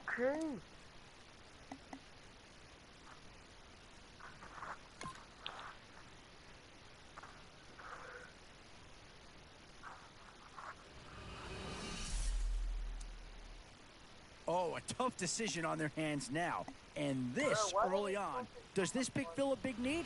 Okay. Oh, a tough decision on their hands now. And this early on. Does this pick fill a big need?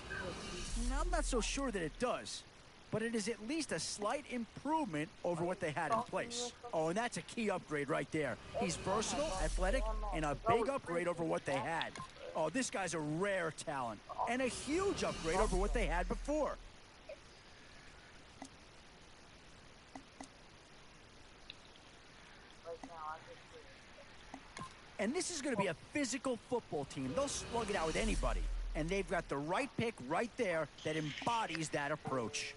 I'm not so sure that it does. But it is at least a slight improvement over what they had in place. Oh, and that's a key upgrade right there. He's versatile, athletic, and a big upgrade over what they had. Oh, this guy's a rare talent. And a huge upgrade over what they had before. And this is going to be a physical football team. They'll slug it out with anybody. And they've got the right pick right there that embodies that approach.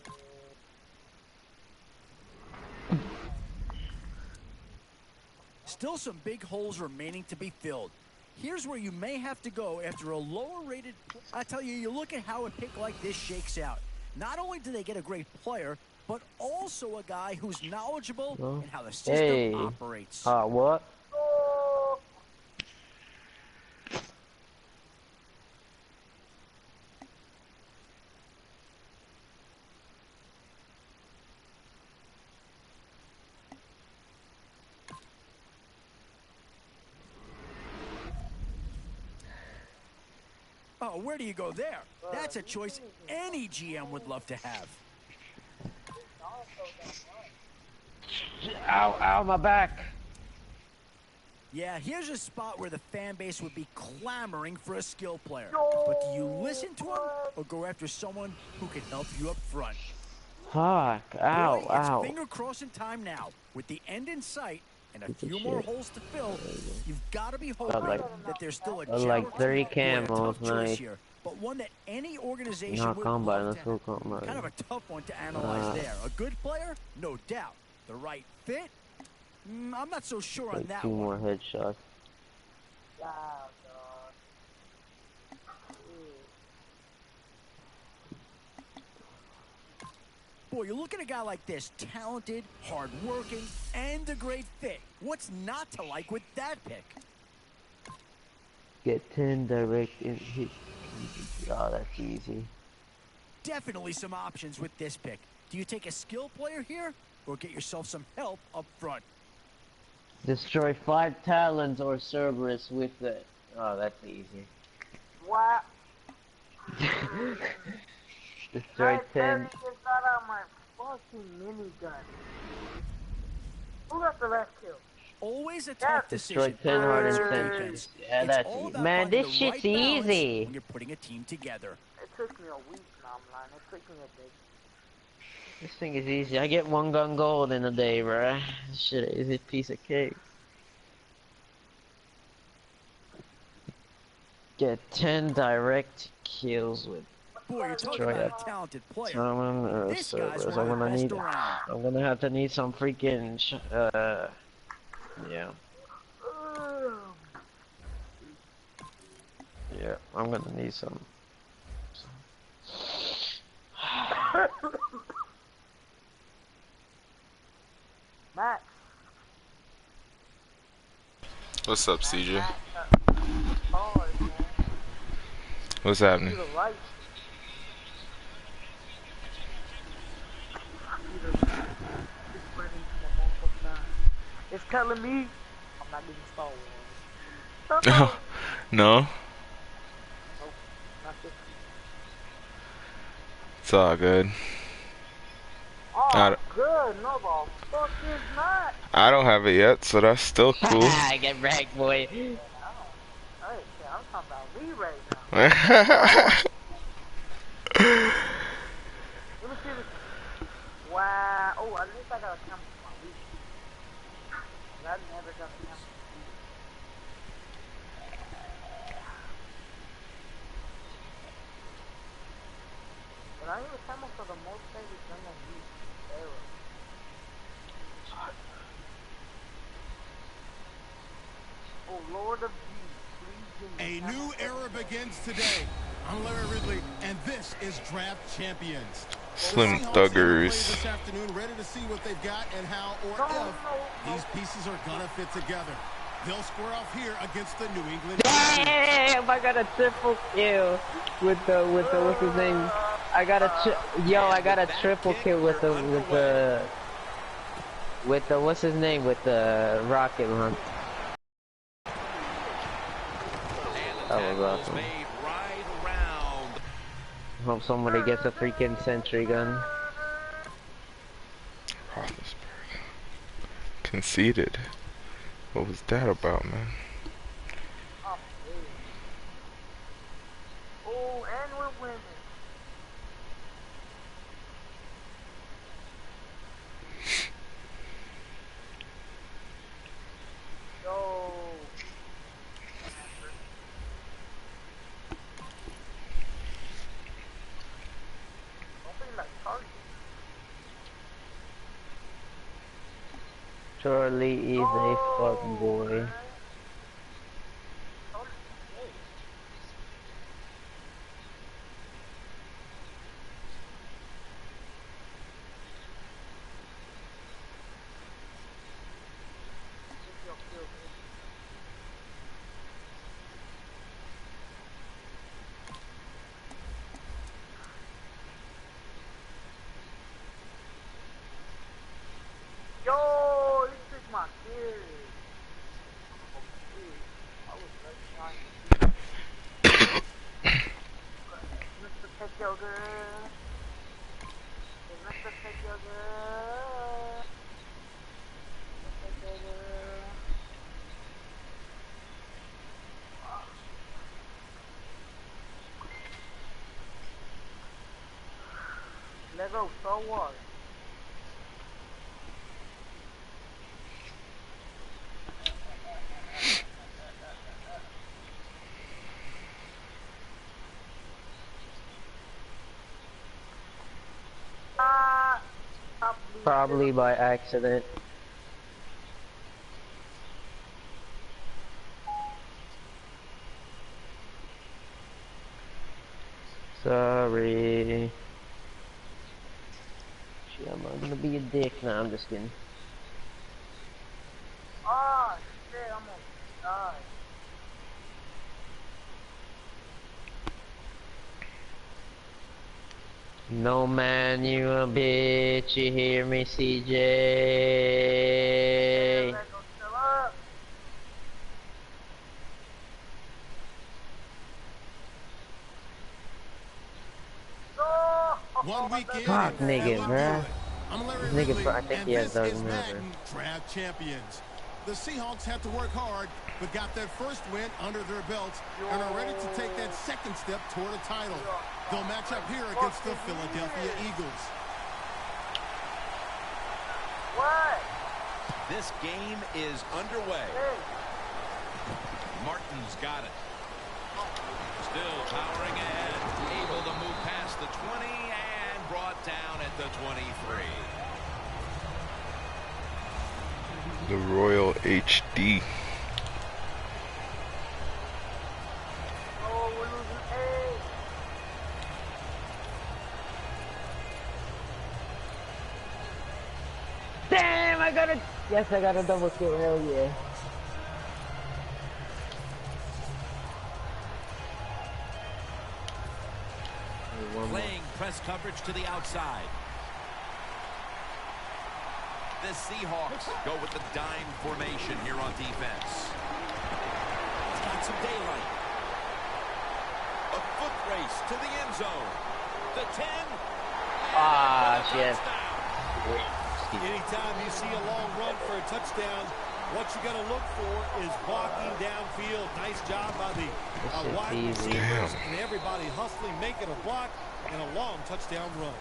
Still some big holes remaining to be filled. Here's where you may have to go after a lower-rated... I tell you, you look at how a pick like this shakes out. Not only do they get a great player, but also a guy who's knowledgeable in how the system operates. What? Oh, where do you go there? That's a choice any GM would love to have. Ow, ow, my back. Yeah, here's a spot where the fan base would be clamoring for a skill player. But do you listen to him or go after someone who can help you up front? Fuck, ow, Boy, ow. it's finger crossing time now. With the end in sight and a few more holes to fill, you've got to be hoping that there's still a like 30 camos, choice here, but one that any organization would combine, love let's to go have. combine. Kind of a tough one to analyze there. A good player? No doubt. The right fit? I'm not so sure on Like that 2 one. more headshots. Boy, you look at a guy like this, talented, hard-working, and a great fit. What's not to like with that pick? Get 10 direct in hit. Oh, that's easy. Definitely some options with this pick. Do you take a skill player here, or get yourself some help up front? Destroy 5 Talons or Cerberus with the... Oh, that's easy. What? Destroy 10... My fucking minigun. Who got the last kill? Always a tough decision. Destroy 10 hard It's defense. Yeah, it's that's all easy. about Man, finding this the shit's right balance easy. when you're putting a team together. It took me a week, no, I'm lying. It took me a day. This thing is easy. I get 1 gun gold in a day, bruh. This shit is a piece of cake. Get 10 direct kills with... Boy, you're talking about a talented player. Talon or This guy's Cerberus. one of the best around. I'm gonna have to need some freaking... yeah. Yeah, I'm gonna need some... Max. What's up, CJ? Hard, man. What's happening? To the right. It's telling me I'm not getting Star Wars. Oh, no. Nope, not this. It's all good. Oh, good. No, the fuck is not. I don't have it yet, so that's still cool. I get wrecked, boy. Hey, I'm talking about me right now. Let me see this. Wow. Oh, at least I got a camera for my week. I never got a camera. But I use a camera for the most favorite gun on me. Arrow. Oh, Lord of G, please. A new era begins today. I'm Larry Ridley, and this is Draft Champions. Slim The Seahawks Thuggers. This afternoon, ready to see what they've got and how or if these pieces are gonna fit together. They'll square off here against the New England. Damn! I got a triple kill with the what's his name? I got a triple kill with the what's his name, with the rocket launcher. That was awesome. Hope somebody gets a freaking sentry gun. Roethlisberger conceded. What was that about, man? Oh, and we're winning. Yo. Don't be like Target. Charlie is a fuck boy. Yo, this is my kid. I was just trying Mr. Take Your Girl. Mr. Take Your Girl. Take Your Girl. Lego Star Wars. Probably by accident. Sorry. Shit, I'm not gonna be a dick. Nah, I'm just kidding. Oh, shit, I'm gonna die. No man, you a bitch. You hear me, CJ? Lego, chill up. No! 1 week in, Fuck, nigga, and bruh. I'm Larry This nigga, Ridley, I think and he has this is Doug Miller. Madden Draft Champions. The Seahawks had to work hard, but got that first win under their belts and are ready to take that second step toward a title. They'll match up here against the Philadelphia Eagles. What? This game is underway. Hey. Martin's got it. Still powering ahead. Able to move past the 20 and brought down at the 23. The Royal HD. Oh, we're losing. Hey. Damn, I got a. Yes, I got a double kill. Hell yeah. Playing press coverage to the outside. The Seahawks go with the dime formation here on defense. It's got some daylight. A foot race to the end zone. The 10. Ah, shit. Anytime you see a long run for a touchdown, what you got to look for is blocking downfield. Nice job by the wide receivers and everybody hustling, making a block and a long touchdown run.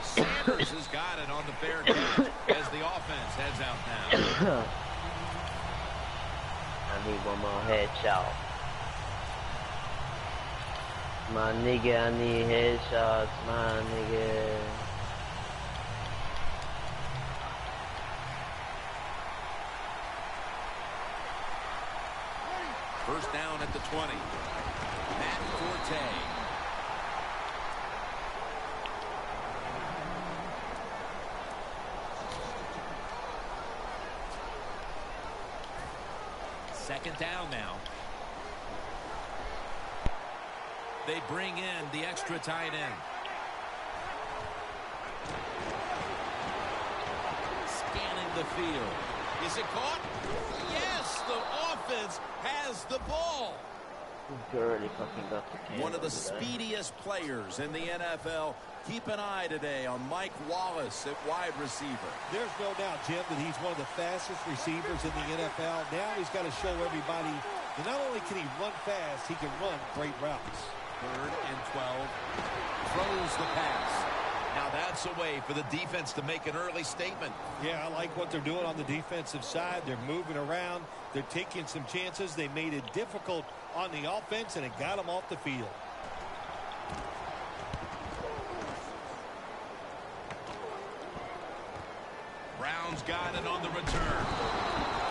Sanders has got it on the fair catch as the offense heads out now. I need one more headshot. My nigga, I need headshots, my nigga. First down at the 20. Matt Forte. Second down now. They bring in the extra tight end. Scanning the field. Is it caught? Yes, the offense has the ball. Already fucking got the One of the speediest players in the NFL. Keep an eye today on Mike Wallace at wide receiver. There's no doubt, Jim, that he's one of the fastest receivers in the NFL. Now he's got to show everybody that not only can he run fast, he can run great routes. 3rd and 12. Throws the pass. Now that's a way for the defense to make an early statement. Yeah, I like what they're doing on the defensive side. They're moving around. They're taking some chances. They made it difficult on the offense, and it got them off the field. Brown's got it on the return.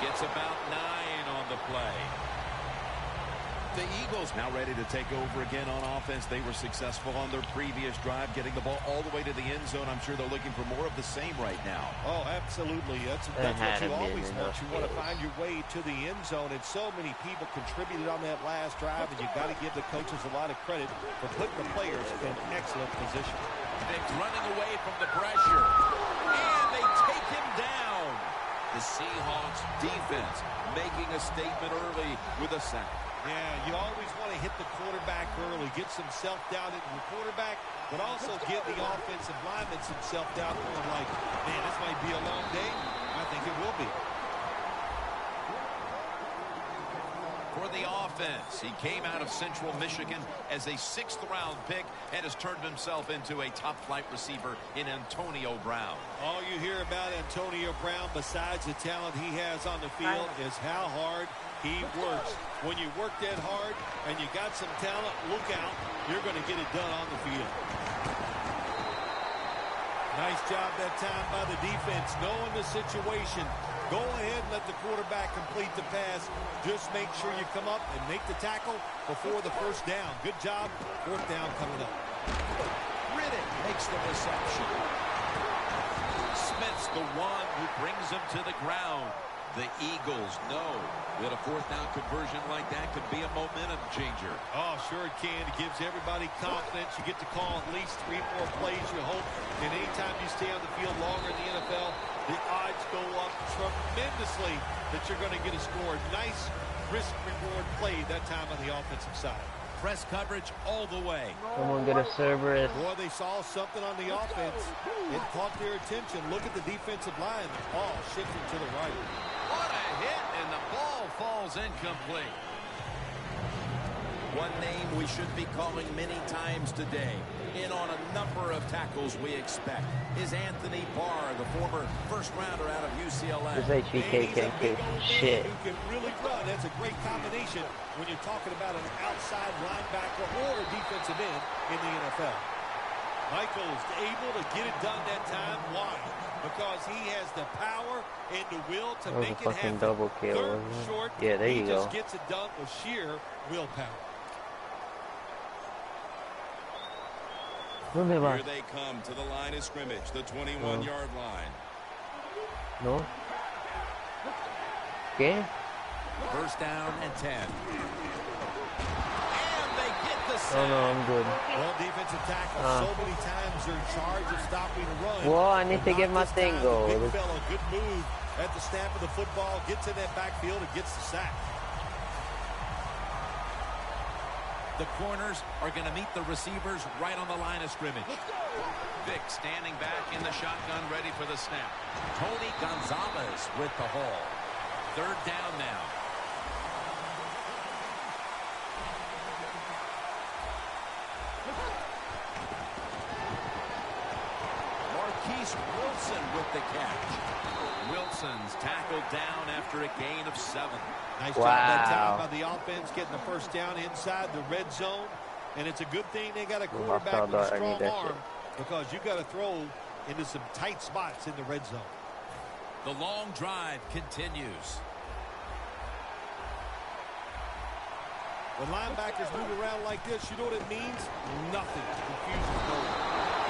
Gets about 9 on the play. The Eagles now ready to take over again on offense. They were successful on their previous drive, getting the ball all the way to the end zone. I'm sure they're looking for more of the same right now. Oh, absolutely. That's what you always want. You want to find your way to the end zone, and so many people contributed on that last drive, and you've got to give the coaches a lot of credit for putting the players in excellent position. Vic's running away from the pressure, and they take him down. The Seahawks defense making a statement early with a sack. Yeah, you always want to hit the quarterback early, get some self-doubt into the quarterback, but also give the offensive lineman some self-doubt, going like, man, this might be a long day. I think it will be. For the offense, he came out of Central Michigan as a 6th-round pick and has turned himself into a top-flight receiver in Antonio Brown. All you hear about Antonio Brown, besides the talent he has on the field, is how hard he works. When you work that hard and you got some talent, look out. You're going to get it done on the field. Nice job that time by the defense, knowing the situation. Go ahead and let the quarterback complete the pass. Just make sure you come up and make the tackle before the first down. Good job. 4th down coming up. Riddick makes the reception. Smith's the one who brings him to the ground. The Eagles know that a 4th down conversion like that could be a momentum changer. Oh, sure it can. It gives everybody confidence. You get to call at least 3 more plays, you hope. And anytime you stay on the field longer in the NFL, the odds go up tremendously that you're going to get a score. Nice risk-reward play that time on the offensive side. Press coverage all the way. Someone get a Cerberus. Boy, they saw something on the offense. It caught their attention. Look at the defensive line. All shifting to the right. What a hit, and the ball falls incomplete. One name we should be calling many times today, in on a number of tackles we expect, is Anthony Barr, the former first-rounder out of UCLA. This HBK can't kick shit. Who can really run. That's a great combination when you're talking about an outside linebacker or a defensive end in the NFL. Michael's able to get it done that time. Why? Because he has the power and the will to make it happen. Double kill, Third short, yeah, there you go. He just gets it done with sheer willpower. Here they come to the line of scrimmage, the 21-yard line. No. Okay. First down and 10. And they get the sack. Oh, no, I'm good. Well, defensive tackle, so many times they're in charge of stopping the run. Well, I need to get my thing going. Big fella, good move at the snap of the football, gets in that backfield and gets the sack. The corners are going to meet the receivers right on the line of scrimmage. Vic standing back in the shotgun, ready for the snap. Tony Gonzalez with the haul. 3rd down now. Marquise Wilson with the catch. Wilson's tackled down after a gain of 7. Nice job that time by the offense, getting the first down inside the red zone. And it's a good thing they got a quarterback with a strong arm, because you got to throw into some tight spots in the red zone. The long drive continues. When linebackers move around like this, you know what it means? Nothing. Confusion.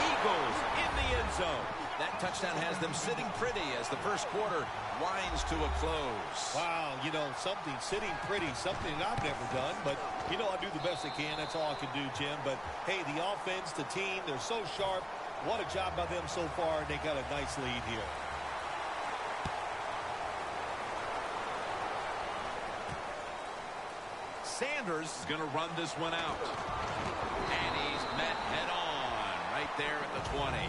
Eagles in the end zone. That touchdown has them sitting pretty as the first quarter winds to a close. Wow, you know, something sitting pretty, something I've never done. But, you know, I do the best I can. That's all I can do, Jim. But, hey, the offense, the team, they're so sharp. What a job by them so far. They got a nice lead here. Sanders is going to run this one out. And he's met head-on right there at the 20.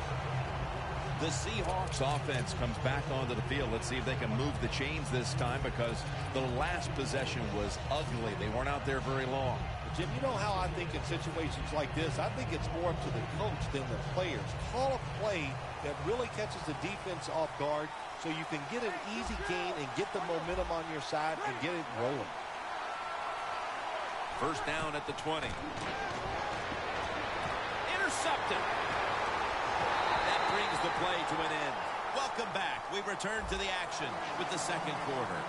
The Seahawks offense comes back onto the field. Let's see if they can move the chains this time, because the last possession was ugly. They weren't out there very long. Jim, you know how I think in situations like this, I think it's more up to the coach than the players. Call a play that really catches the defense off guard so you can get an easy gain and get the momentum on your side and get it rolling. First down at the 20. Intercepted. That brings the play to an end. Welcome back. We return to the action with the second quarter.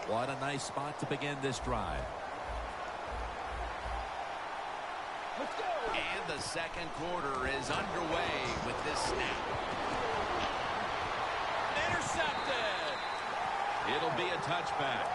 What a nice spot to begin this drive. And the second quarter is underway with this snap. Intercepted. It'll be a touchback.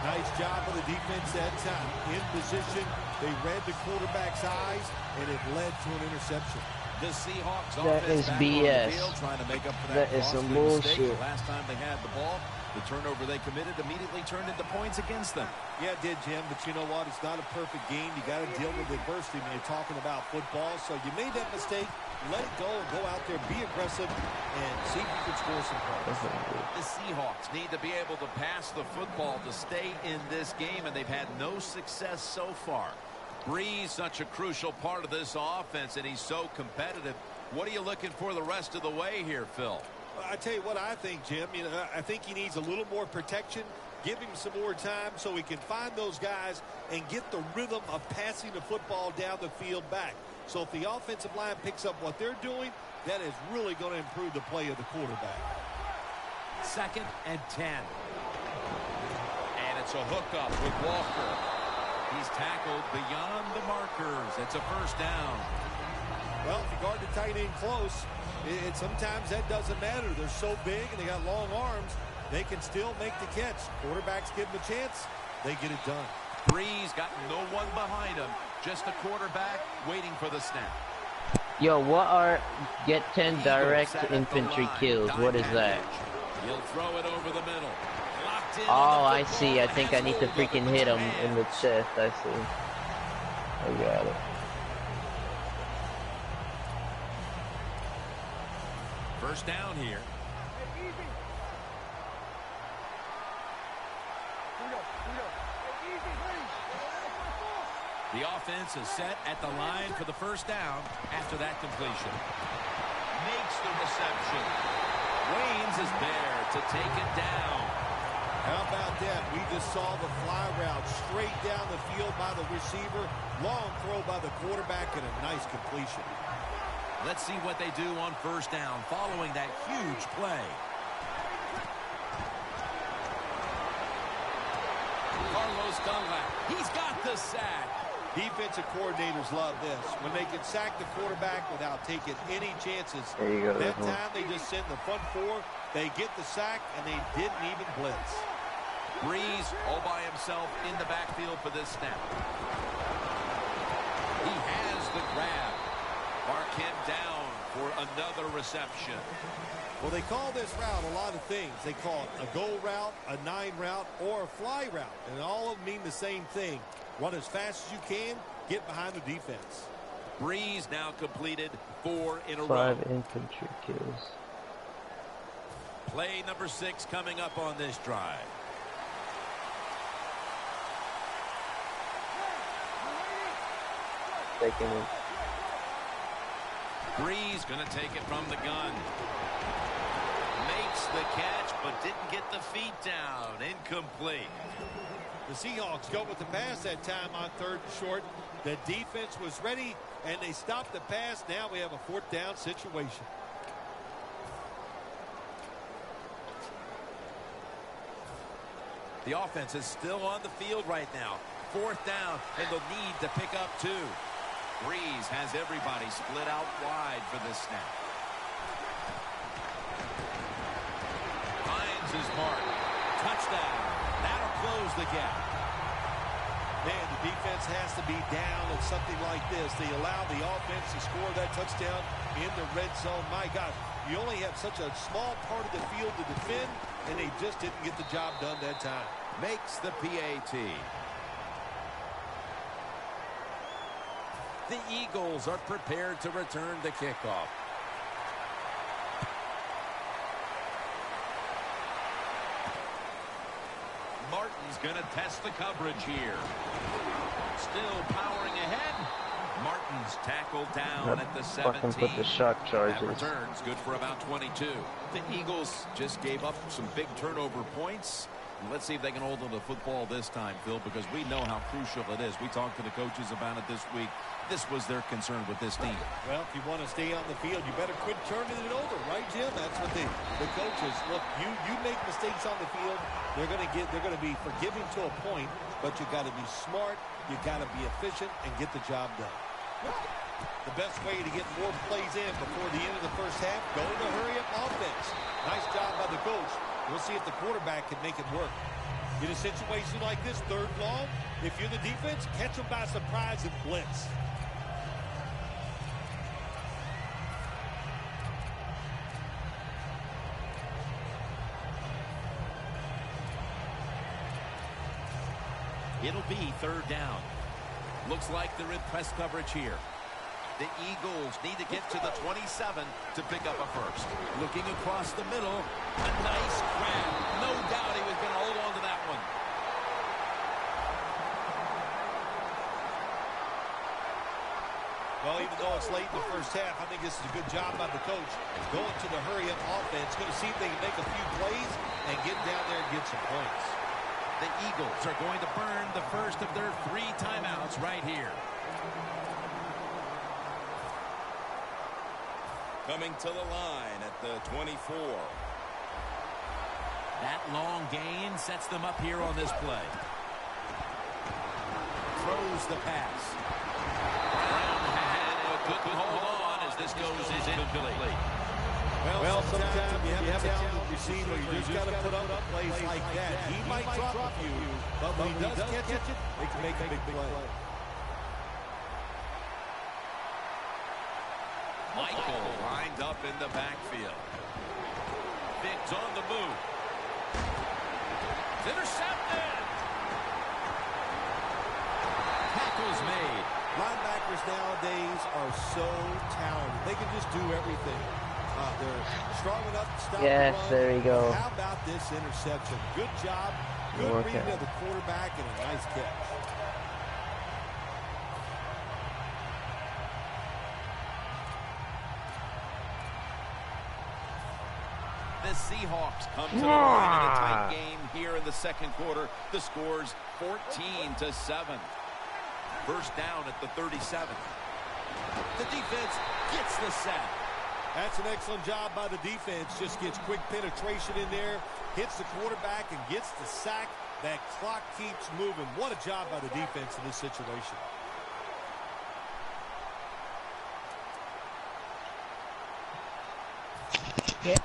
Nice job of the defense that time. In position, they read the quarterback's eyes, and it led to an interception. The Seahawks that offense is back BS. on the field trying to make up for that is some mistake. bullshit. Last time they had the ball, the turnover they committed immediately turned into points against them. Yeah, it did, Jim, but you know what? It's not a perfect game. You got to deal with adversity when you're talking about football. So you made that mistake. Let it go and go out there, be aggressive, and see if you can score some points. The Seahawks need to be able to pass the football to stay in this game, and they've had no success so far. Breeze, such a crucial part of this offense, and he's so competitive. What are you looking for the rest of the way here, Phil? I tell you what I think, Jim. You know, I think he needs a little more protection. Give him some more time so he can find those guys and get the rhythm of passing the football down the field back. So if the offensive line picks up what they're doing, that is really going to improve the play of the quarterback. 2nd and 10. And it's a hookup with Walker. He's tackled beyond the markers. It's a first down. Well, if you guard the tight end close, sometimes that doesn't matter. They're so big and they got long arms, they can still make the catch. Quarterbacks give them a chance, they get it done. Breeze got no one behind him, just a quarterback waiting for the snap. Yo, what are get 10 direct infantry kills? What is that? He'll throw it over the middle. Locked in. Oh, I see. I think I need to freaking hit him in the chest. I see. I got it. First down here. The offense is set at the line for the first down after that completion. Makes the reception. Waynes is there to take it down. How about that? We just saw the fly route straight down the field by the receiver. Long throw by the quarterback and a nice completion. Let's see what they do on first down following that huge play. Carlos Dunlap. He's got the sack. Defensive coordinators love this. When they can sack the quarterback without taking any chances. There you go. That time they just send the front four. They get the sack, and they didn't even blitz. Breeze all by himself in the backfield for this snap. He has the grab. Mark him down for another reception. Well, they call this route a lot of things. They call it a go route, a 9 route, or a fly route. And all of them mean the same thing. Run as fast as you can, get behind the defense. Breeze now completed 4 in a row. 5 infantry kills. Play number 6 coming up on this drive. Taking it. Breeze going to take it from the gun. Makes the catch, but didn't get the feet down. Incomplete. The Seahawks go with the pass that time on 3rd and short. The defense was ready, and they stopped the pass. Now we have a 4th down situation. The offense is still on the field right now. 4th down, and they'll need to pick up 2. Breeze has everybody split out wide for this snap. Finds his mark. Touchdown. That'll close the gap. Man, the defense has to be down at something like this. They allow the offense to score that touchdown in the red zone. My God, you only have such a small part of the field to defend, and they just didn't get the job done that time. Makes the PAT. The Eagles are prepared to return the kickoff. Martin's going to test the coverage here. Still powering ahead. Martin's tackled down at the 17. Put the shock charges. That returns good for about 22. The Eagles just gave up some big turnover points. Let's see if they can hold on to the football this time, Phil, because we know how crucial it is. We talked to the coaches about it this week. This was their concern with this team. Well, if you want to stay on the field, you better quit turning it over, right, Jim? That's what the coaches look. You make mistakes on the field, they're going to be forgiving to a point, but you got to be smart, you got to be efficient, and get the job done. The best way to get more plays in before the end of the first half, go to hurry-up offense. Nice job by the coach. We'll see if the quarterback can make it work. In a situation like this, 3rd long, if you're the defense, catch them by surprise and blitz. It'll be 3rd down. Looks like they're in press coverage here. The Eagles need to get to the 27 to pick up a first. Looking across the middle. A nice grab. No doubt he was going to hold on to that one. Well, even though it's late in the first half, I think this is a good job by the coach. Going to the hurry-up offense. Going to see if they can make a few plays and get down there and get some points. The Eagles are going to burn the first of their 3 timeouts right here. Coming to the line at the 24. That long gain sets them up here on this play. Throws the pass. Brown had a good hold on as this goes incomplete. Well, sometimes you have a talented receiver. You just got to put up plays like that. He might drop a few, but when he does catch it, it can make a big play. Michael lined up in the backfield. Figs on the move. It's intercepted. Tackles made. Linebackers nowadays are so talented. They can just do everything. They're strong enough to stop the run. There you go. How about this interception? Good job. Good reading of the quarterback and a nice catch. The Seahawks come to the line in a tight game here in the 2nd quarter. The score's 14-7. First down at the 37. The defense gets the sack. That's an excellent job by the defense. Just gets quick penetration in there, hits the quarterback, and gets the sack. That clock keeps moving. What a job by the defense in this situation. Yeah.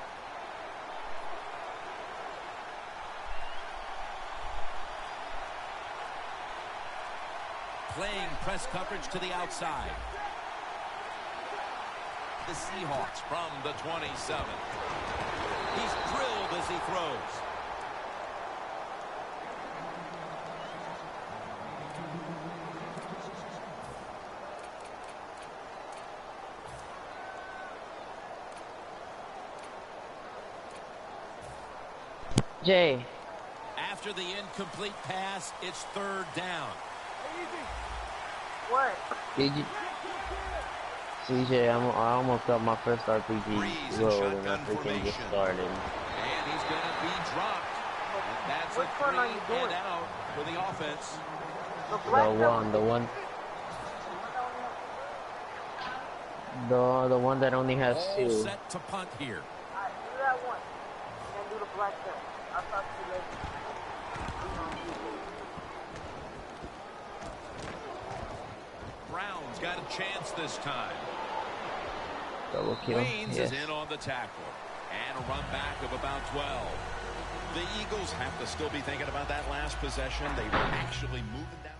Playing press coverage to the outside. The Seahawks from the 27. He's drilled as he throws. Jay. After the incomplete pass, it's 3rd down. What? Did you? CJ, I almost got my first RPG Breeze and roll and I shotgun freaking just formation. started. And he's going to be dropped. And that's Which a one are you 3 doing? and out for the offense. The one that only has All 2. set to punt here. Alright, do that one. And then do the black belt. I'll talk to you later. Brown's got a chance this time. Double kill. Waynes Yes. is in on the tackle. And a run back of about 12. The Eagles have to still be thinking about that last possession. They were actually moving down.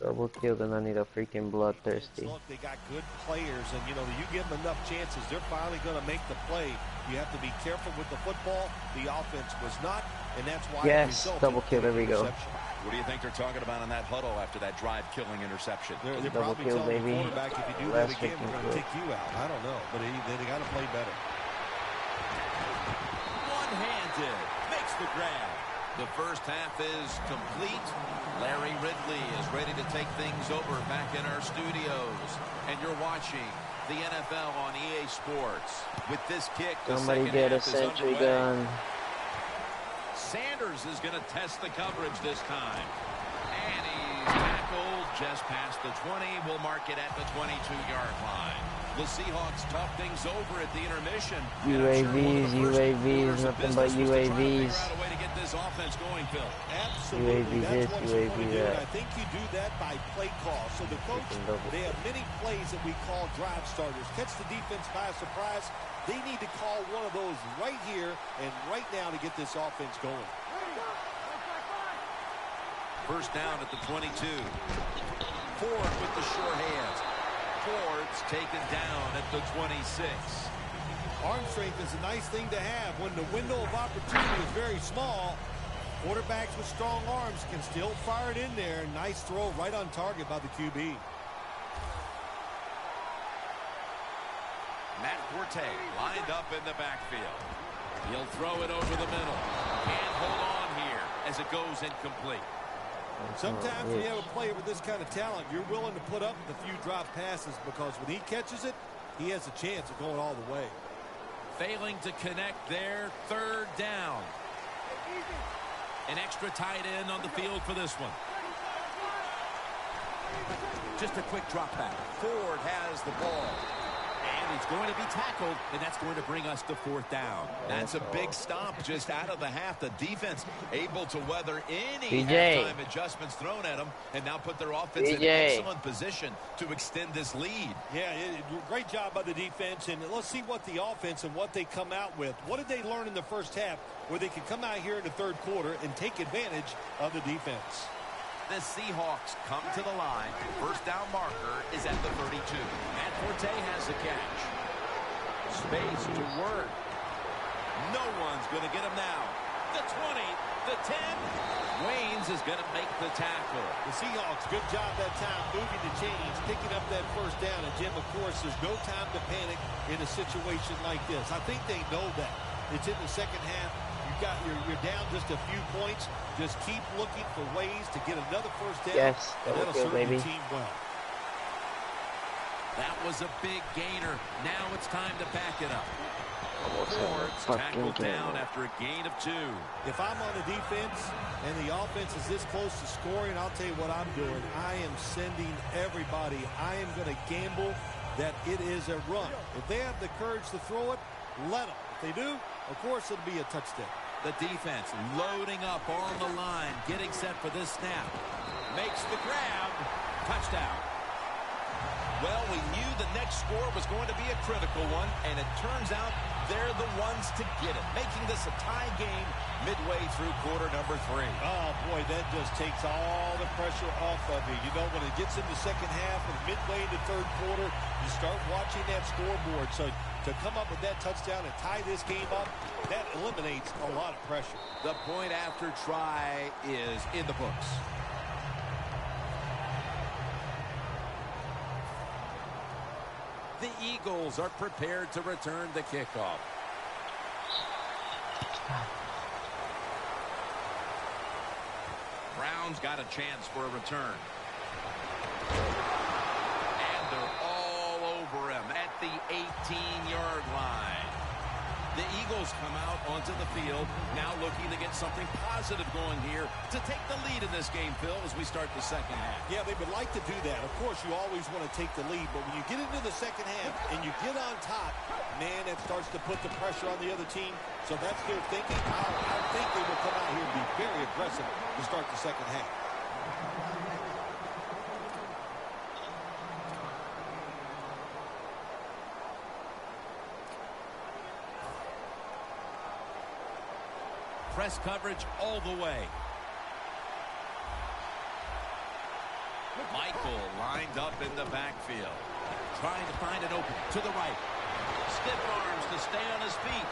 Double kill, and I need a freaking bloodthirsty. Look, they got good players, and you know, you give them enough chances, they're finally going to make the play. You have to be careful with the football. The offense was not, and that's why. Yes, double kill. There we go. What do you think they're talking about in that huddle after that drive-killing interception? They're Double probably kill, telling baby. the quarterback, if you do Last that again, we're going to freaking take you out. I don't know, but they got to play better. One-handed makes the grab. The first half is complete. Larry Ridley is ready to take things over back in our studios. And you're watching the NFL on EA Sports. With this kick, the Somebody second get a half is sentry underway. gun. Sanders is going to test the coverage this time. And he's tackled just past the 20. We'll mark it at the 22-yard line. The Seahawks talk things over at the intermission. UAVs, nothing but UAVs. A way to get this offense going, Phil. Absolutely. UAV That's this, what you want to UAV do. And that. I think you do that by play call. So the coach, they have many plays that we call drive starters. Catch the defense by surprise. They need to call one of those right here and right now to get this offense going. First down at the 22. Ford with the sure hands. Ford's taken down at the 26. Arm strength is a nice thing to have when the window of opportunity is very small. Quarterbacks with strong arms can still fire it in there. Nice throw right on target by the QB. Matt Forte lined up in the backfield. He'll throw it over the middle. Can't hold on here as it goes incomplete. Sometimes when you have a player with this kind of talent, you're willing to put up with a few drop passes because when he catches it, he has a chance of going all the way. Failing to connect there, third down. An extra tight end on the field for this one. Just a quick drop back. Ford has the ball. And he's going to be tackled, and that's going to bring us to fourth down. That's a big stop just out of the half. The defense able to weather any halftime adjustments thrown at them and now put their offense in excellent position to extend this lead. Yeah, great job by the defense, and let's see what the offense and what they come out with. What did they learn in the first half where they could come out here in the third quarter and take advantage of the defense? The Seahawks come to the line. First down marker is at the 32. Matt Forte has the catch. Space to work. No one's going to get him now. The 20, the 10. Waynes is going to make the tackle. The Seahawks, good job that time moving the chains, picking up that first down. And, Jim, of course, there's no time to panic in a situation like this. I think they know that. It's in the second half. You're down just a few points. Just keep looking for ways to get another first down. Yes, and that'll serve your team well. That was a big gainer. Now it's time to back it up. Ford's tackled down after a gain of 2. If I'm on the defense and the offense is this close to scoring, I'll tell you what I'm doing. I am sending everybody. I am going to gamble that it is a run. If they have the courage to throw it, let them. If they do, of course it'll be a touchdown. The defense loading up on the line, getting set for this snap. Makes the grab. Touchdown. Well, we knew the next score was going to be a critical one, and it turns out they're the ones to get it, making this a tie game midway through quarter number 3. Oh, boy, that just takes all the pressure off of you. You know, when it gets in the second half and midway in the third quarter, you start watching that scoreboard. So to come up with that touchdown and tie this game up, that eliminates a lot of pressure. The point after try is in the books. The Eagles are prepared to return the kickoff. Brown's got a chance for a return. the 18-yard line. The Eagles come out onto the field, now looking to get something positive going here to take the lead in this game, Phil, as we start the second half. Yeah, they would like to do that. Of course, you always want to take the lead, but when you get into the second half and you get on top, man, it starts to put the pressure on the other team. So that's their thinking. I think they will come out here and be very aggressive to start the second half. Press coverage all the way. Michael lined up in the backfield, trying to find an open to the right. Stiff arms to stay on his feet.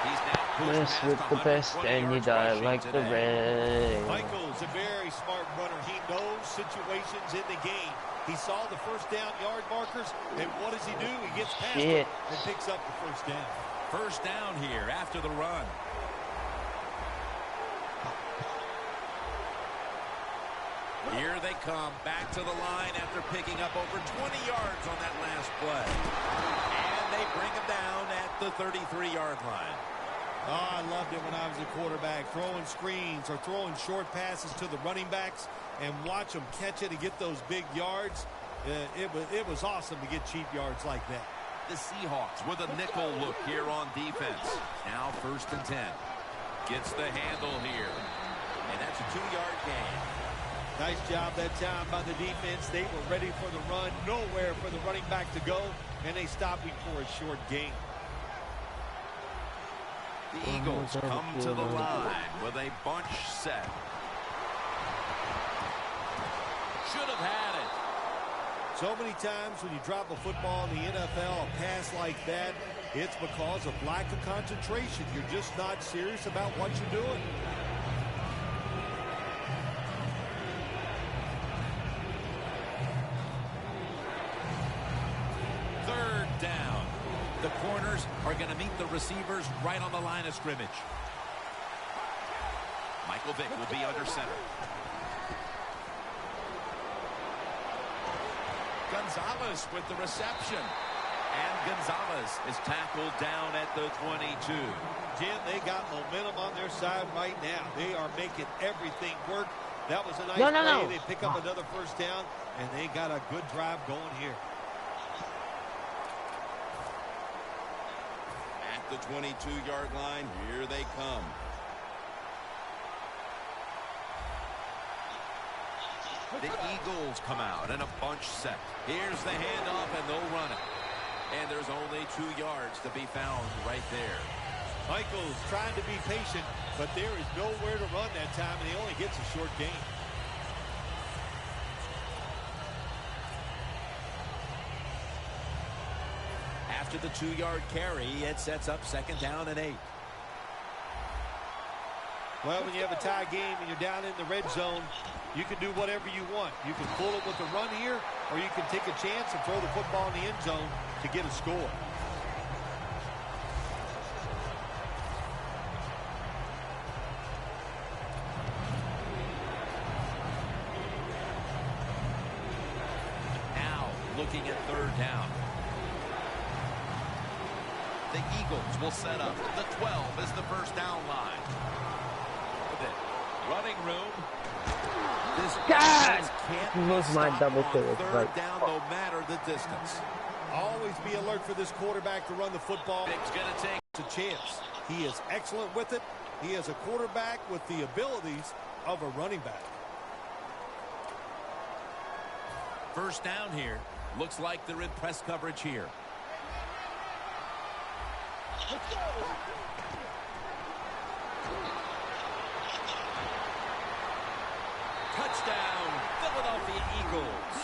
He's now pushed With the best, and you die like the rain. Michael's a very smart runner. He knows situations in the game. He saw the first down yard markers, and what does he do? He gets past it and picks up the first down. First down here after the run. Here they come back to the line after picking up over 20 yards on that last play. And they bring him down at the 33-yard line. Oh, I loved it when I was a quarterback, throwing screens or throwing short passes to the running backs and watch them catch it and get those big yards. It was awesome to get cheap yards like that. The Seahawks with a nickel look here on defense. Now 1st and 10. Gets the handle here. And that's a 2-yard gain. Nice job that time by the defense. They were ready for the run. Nowhere for the running back to go. And they stopped him for a short gain. The Eagles come to the line with a bunch set. Should have had it. So many times when you drop a football in the NFL, a pass like that, it's because of lack of concentration. You're just not serious about what you're doing. Down. The corners are going to meet the receivers right on the line of scrimmage. Michael Vick will be under center. Gonzalez with the reception. And Gonzalez is tackled down at the 22. Jim, they got momentum on their side right now. They are making everything work. That was a nice play. They pick up another first down, and they got a good drive going here. The 22-yard line, here they come. The Eagles come out in a bunch set. Here's the handoff, and they'll run it. And there's only 2 yards to be found right there. Michael's trying to be patient, but there is nowhere to run that time, and he only gets a short gain. After the 2-yard carry, it sets up 2nd down and 8. Well, when you have a tie game and you're down in the red zone, you can do whatever you want. You can pull it with a run here, or you can take a chance and throw the football in the end zone to get a score. Now, looking at 3rd down. The Eagles will set up. The 12 is the first down line. With it. Running room. This God! can't Was my double kill. Third down, no matter the distance. Always be alert for this quarterback to run the football. It's going to take a chance. He is excellent with it. He is a quarterback with the abilities of a running back. First down here. Looks like they're in press coverage here. Touchdown, Philadelphia Eagles.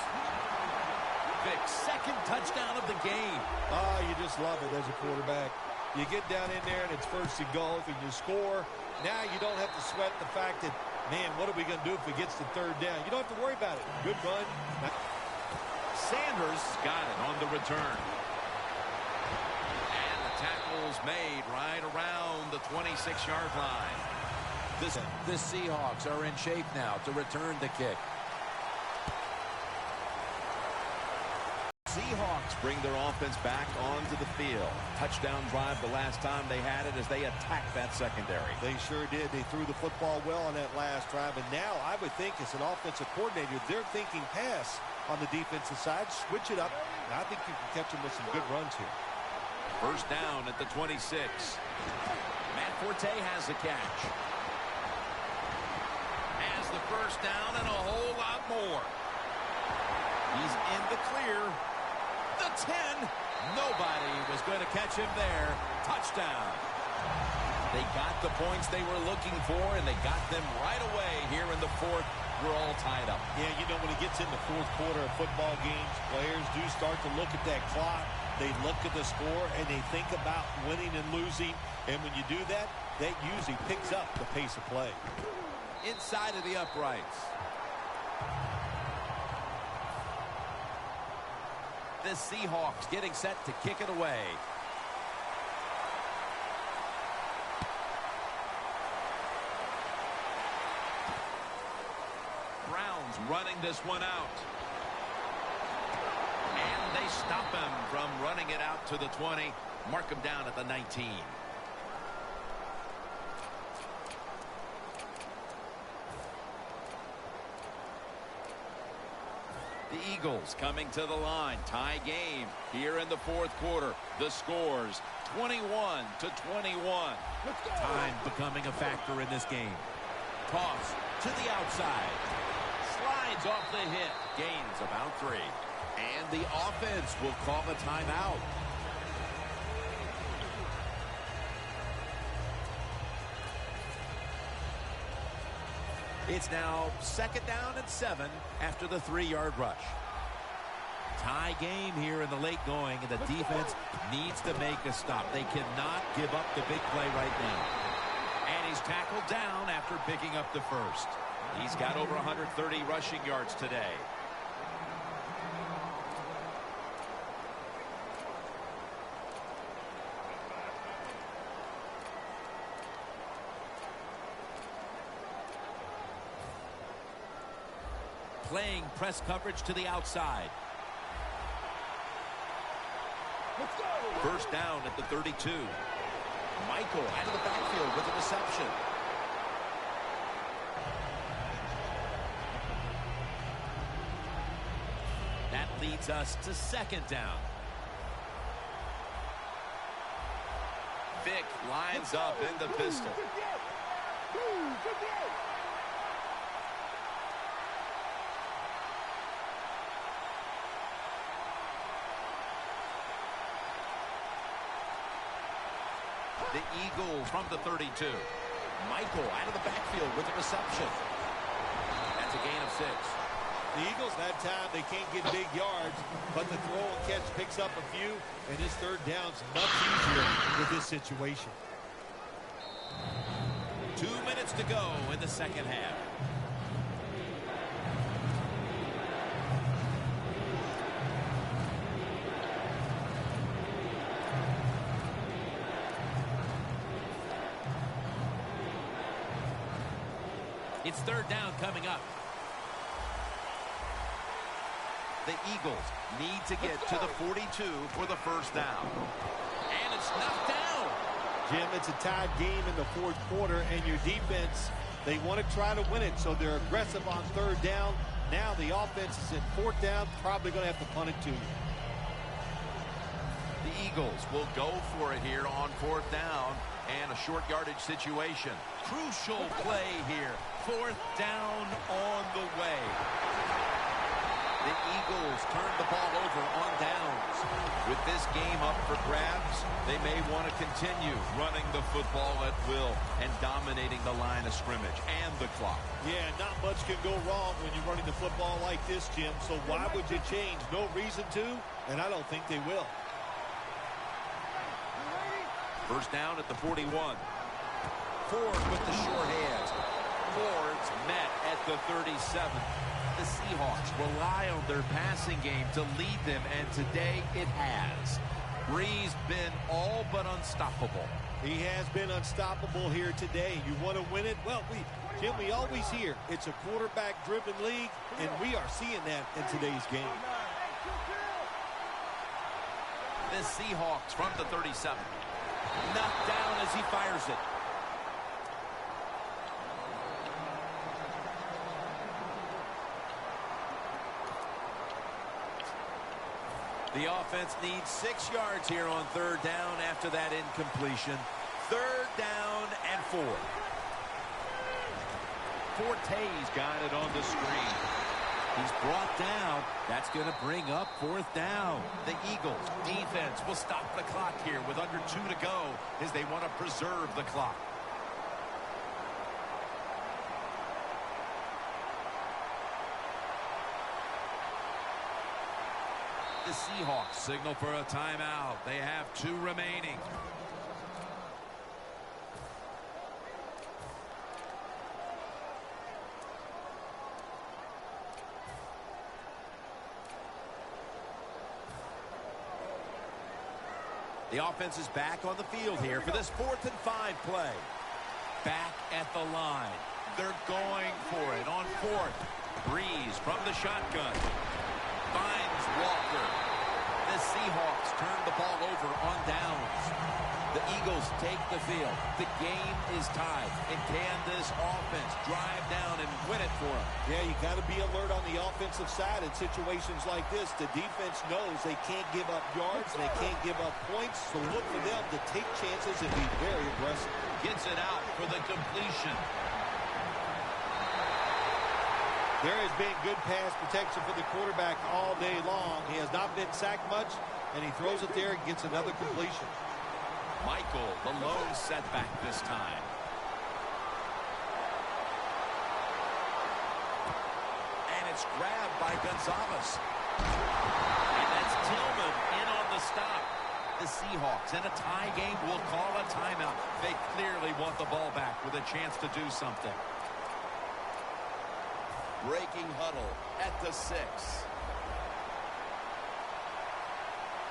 Vick's 2nd touchdown of the game. Oh, you just love it as a quarterback. You get down in there and it's 1st and goal and you score. Now you don't have to sweat the fact that, man, what are we going to do if it gets to 3rd down? You don't have to worry about it. Good run. Sanders got it on the return. And the tackle's made right around the 26-yard line. The Seahawks are in shape now to return the kick. Seahawks bring their offense back onto the field. Touchdown drive the last time they had it as they attacked that secondary. They sure did. They threw the football well on that last drive. And now I would think as an offensive coordinator, they're thinking pass on the defensive side. Switch it up. And I think you can catch them with some good runs here. First down at the 26. Matt Forte has the catch. Has the first down and a whole lot more. He's in the clear. The 10. Nobody was going to catch him there. Touchdown. They got the points they were looking for, and they got them right away here in the fourth. We're all tied up. Yeah, you know, when it gets in the fourth quarter of football games, players do start to look at that clock. They look at the score, and they think about winning and losing. And when you do that, that usually picks up the pace of play. Inside of the uprights. The Seahawks getting set to kick it away. Browns running this one out. And they stop him from running it out to the 20. Mark him down at the 19. The Eagles coming to the line. Tie game here in the fourth quarter. The scores 21-21. Time becoming a factor in this game. Toss to the outside. Slides off the hit. Gains about 3. And the offense will call a timeout. It's now second down and 7 after the 3-yard rush. Tie game here in the late going, and the defense needs to make a stop. They cannot give up the big play right now. And he's tackled down after picking up the first. He's got over 130 rushing yards today. Playing press coverage to the outside. First down at the 32. Michael out of the backfield with a reception. That leads us to second down. Vick lines up in the pistol. The Eagles from the 32. Michael out of the backfield with a reception. That's a gain of 6. The Eagles, that time, they can't get big yards, but the throw and catch picks up a few, and this third down's much easier with this situation. 2 minutes to go in the second half. It's third down coming up. The Eagles need to get to the 42 for the first down. And it's knocked down. Jim, it's a tied game in the fourth quarter, and your defense, they want to try to win it, so they're aggressive on third down. Now the offense is in fourth down, probably going to have to punt it to you. The Eagles will go for it here on fourth down and a short yardage situation. Crucial play here. Fourth down on the way. The Eagles turn the ball over on downs. With this game up for grabs, they may want to continue running the football at will and dominating the line of scrimmage and the clock. Yeah, not much can go wrong when you're running the football like this, Jim. So why would you change? No reason to, and I don't think they will. First down at the 41. Ford with the short hands. Ford's met at the 37. The Seahawks rely on their passing game to lead them, and today it has. Breeze been all but unstoppable. He has been unstoppable here today. You want to win it? Well, Jim, we always hear it's a quarterback-driven league, and we are seeing that in today's game. The Seahawks from the 37. Knocked down as he fires it. The offense needs 6 yards here on 3rd down after that incompletion. 3rd down and 4. Forte's got it on the screen. He's brought down. That's going to bring up 4th down. The Eagles defense will stop the clock here with under 2 to go as they want to preserve the clock. The Seahawks signal for a timeout. They have 2 remaining. The offense is back on the field here for this 4th and 5 play. Back at the line. They're going for it on 4th. Breeze from the shotgun. Finds Walker. The Seahawks turn the ball over on downs. The Eagles take the field. The game is tied. And can this offense drive down and win it for them? Yeah, you got to be alert on the offensive side in situations like this. The defense knows they can't give up yards. They can't give up points. So look for them to take chances and be very aggressive. Gets it out for the completion. There has been good pass protection for the quarterback all day long. He has not been sacked much, and he throws it there and gets another completion. Michael, the lone setback this time. And it's grabbed by Gonzalez. And that's Tillman in on the stop. The Seahawks in a tie game will call a timeout. They clearly want the ball back with a chance to do something. Breaking huddle at the 6.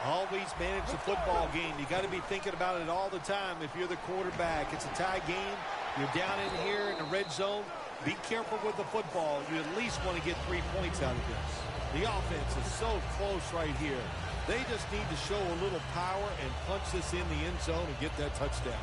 Always manage the football game. You got to be thinking about it all the time if you're the quarterback. It's a tie game. You're down in here in the red zone. Be careful with the football. You at least want to get 3 points out of this. The offense is so close right here. They just need to show a little power and punch this in the end zone and get that touchdown.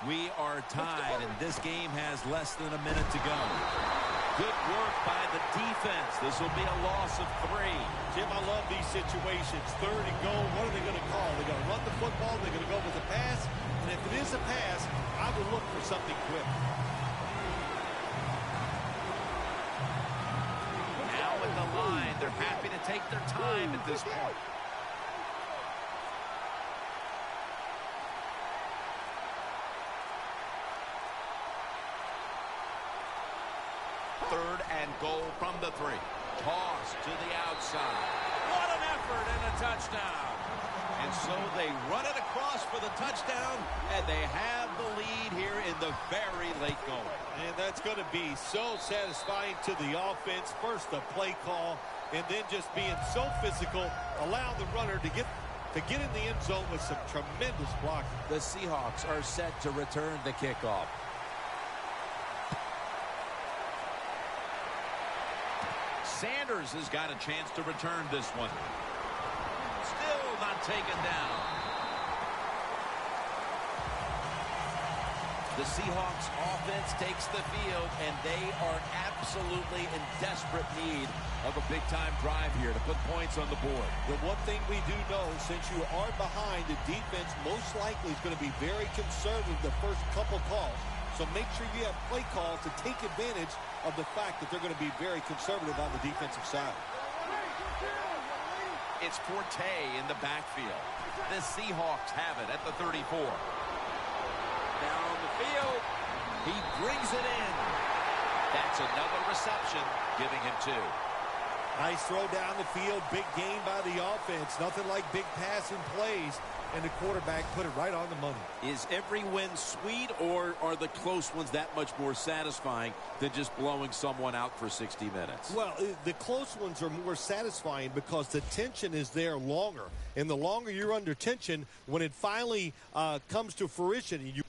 We are tied, and this game has less than a minute to go. Good work by the defense. This will be a loss of 3. Jim, I love these situations. 3rd and goal. What are they going to call? They're going to run the football. They're going to go with a pass. And if it is a pass, I would look for something quick. Now at the line, they're happy to take their time at this point. 3rd and goal from the 3. Toss to the outside. What an effort and a touchdown. And so they run it across for the touchdown, and they have the lead here in the very late going. And that's going to be so satisfying to the offense. First the play call, and then just being so physical, allowing the runner to get in the end zone with some tremendous blocking. The Seahawks are set to return the kickoff. Sanders has got a chance to return this one. Still not taken down. The Seahawks offense takes the field, and they are absolutely in desperate need of a big-time drive here to put points on the board. The one thing we do know, since you are behind, the defense most likely is going to be very conservative the first couple calls. So make sure you have play calls to take advantage of the fact that they're going to be very conservative on the defensive side. It's Forte in the backfield. The Seahawks have it at the 34. Down the field. He brings it in. That's another reception, giving him 2. Nice throw down the field. Big gain by the offense. Nothing like big passing plays. and the quarterback put it right on the money. Is every win sweet, or are the close ones that much more satisfying than just blowing someone out for 60 minutes? Well, the close ones are more satisfying because the tension is there longer. And the longer you're under tension, when it finally comes to fruition, you